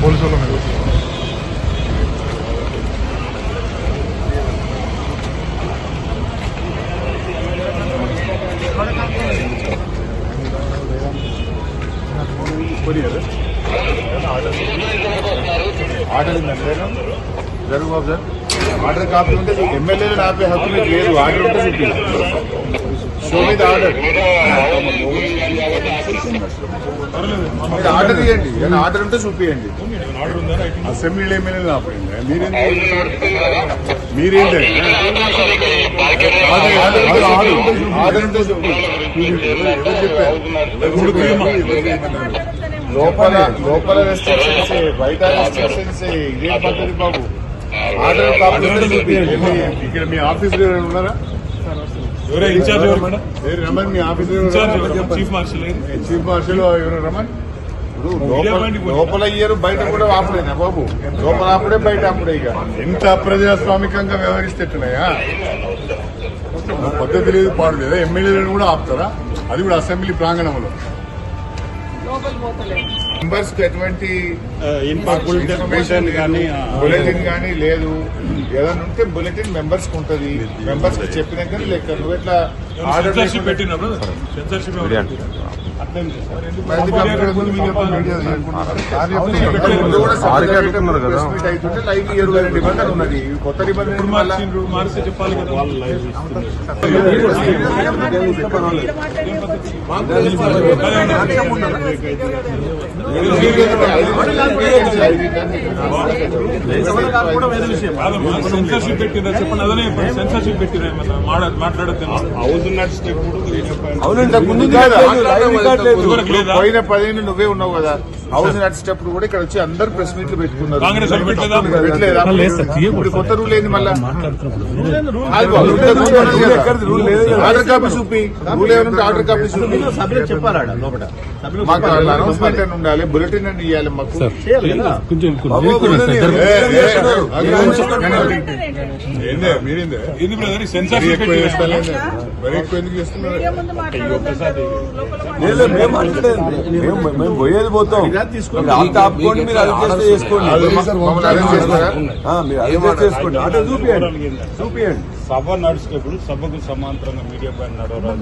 Police వాళ్ళ మీద order జరుగు బాబు సార్. ఆర్డర్ కాపీ ఉంటే ఎమ్మెల్యేలు ఆపే హక్కు మీకు లేదు. ఆర్డర్ ఉంటే చూపి. షో మీద ఆర్డర్ ఆర్డర్ ఇవ్వండి. ఏదైనా ఆర్డర్ ఉంటే చూపియండి. అసెంబ్లీలో ఎమ్మెల్యేలు ఆపండి. మీరేంటి ఆర్డర్ ఉంటే చూపి. లోపల రెస్ట్రిక్షన్స్, బయట రెస్ట్రిక్షన్స్, ఇదే పద్ధతి బాబు. ఆర్డర్ కాపీ ఇక్కడ మీ ఆఫీస్ ఉన్నారా? రమణ్ మీ ఆఫీస్ చీఫ్ మార్షల్ ఎవరు రమణ్? లోపల ఇయ్యరు, బయట కూడా ఆపలేనా బాబు? లోపల ఆపుడే, బయట ఆపుడే. ఇక ఎంత అప్రజాస్వామికంగా వ్యవహరిస్తేట్టున్నాయా? పద్ధతి లేదు, పాడు లేదా? ఎమ్మెల్యేలను కూడా ఆపుతారా? అది కూడా అసెంబ్లీ ప్రాంగణంలో. మెంబర్స్ కు ఎటువంటి బులెటిన్ కానీ లేదు. ఏదైనా ఉంటే బులెటిన్ మెంబర్స్ కు ఉంటది. మెంబర్స్ కి చెప్పినాక లెక్క. నువ్వు ఎట్లా ఆర్డర్ అవుతుంటే లైవ్ 22 నిబంధనలు ఉన్నది. కొత్త నిబంధనలు చెప్పాలి కదా. సెన్సర్షిప్ పెట్టిందా చెప్పండి. అదనే సెన్సర్షిప్ పెట్టినా మాట్లాడద్దు. పోయిన 10 ఏళ్ళు నువ్వే ఉన్నావు కదా. హౌస్ నడిచేటప్పుడు కూడా ఇక్కడ వచ్చి అందరు ప్రెస్ మీట్లు పెట్టుకున్నారు. ఇప్పుడు కొత్త రూల్ ఏంది మళ్ళా? ఆర్డర్ కాపీ చూపి. రూల్ ఏమంటే ఆర్డర్ కాపీ చూపి. మాకు అనౌన్స్మెంట్ అని ఉండాలి, బులెటిన్ అని ఇవ్వాలి. మాకు మీరేందే మరి ఎక్కువ ఎందుకు చేస్తున్నారు? మేము పోయేది పోతాం. అంత ఆపుకోండి, మీరు అడ్జస్ట్ చేసుకోండి. మీరు అడ్జస్ట్ చేసుకోండి. ఆటో చూపియండి. సభ నడిచేటప్పుడు సభకు సమాంతరంగా మీడియా పైన నడవడం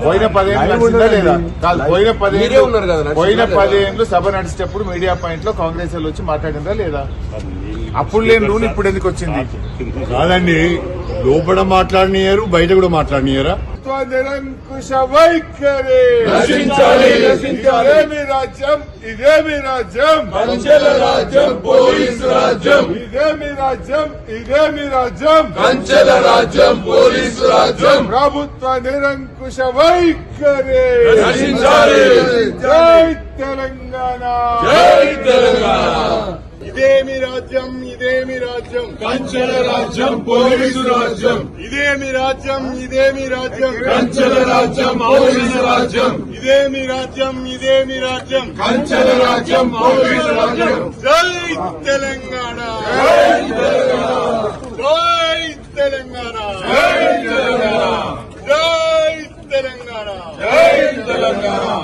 పోయిన 10 ఏళ్ళు సభ నడిచేటప్పుడు మీడియా పాయింట్ లో కాంగ్రెస్ వాళ్ళు వచ్చి మాట్లాడిందా లేదా? అప్పుడు లేని రూల్ ఇప్పుడు ఎందుకు వచ్చింది? కాదండి, లోపల మాట్లాడినారు, బయట కూడా మాట్లాడినారా? నిరంకుశ వైఖరి ఇదేమి రాజ్యం, ఇదేమి రాజ్యం, కంచెల రాజ్యం, పోలీసు రాజ్యం. ఇదేమి రాజ్యం, ఇదేమి రాజ్యం, కంచెల రాజ్యం, పోలీసు రాజ్యం. ప్రభుత్వ నిరంకుశ వైఖరి. జై తెలంగాణ, జై తెలంగాణ. ఇదేమి రాజ్యం, ఇదేమి రాజ్యం, కంచెల రాజ్యం, పోలీసు రాజ్యం. ఇదేమి రాజ్యం, ఇదేమి రాజ్యం, కంచెల రాజ్యం, పోలీసు రాజ్యం. ఇదేమి రాజ్యం, ఇదేమి రాజ్యం, కంచెల రాజ్యం, పోలీసు రాజ్యం. జై తెలంగాణ. జై తెలంగాణ.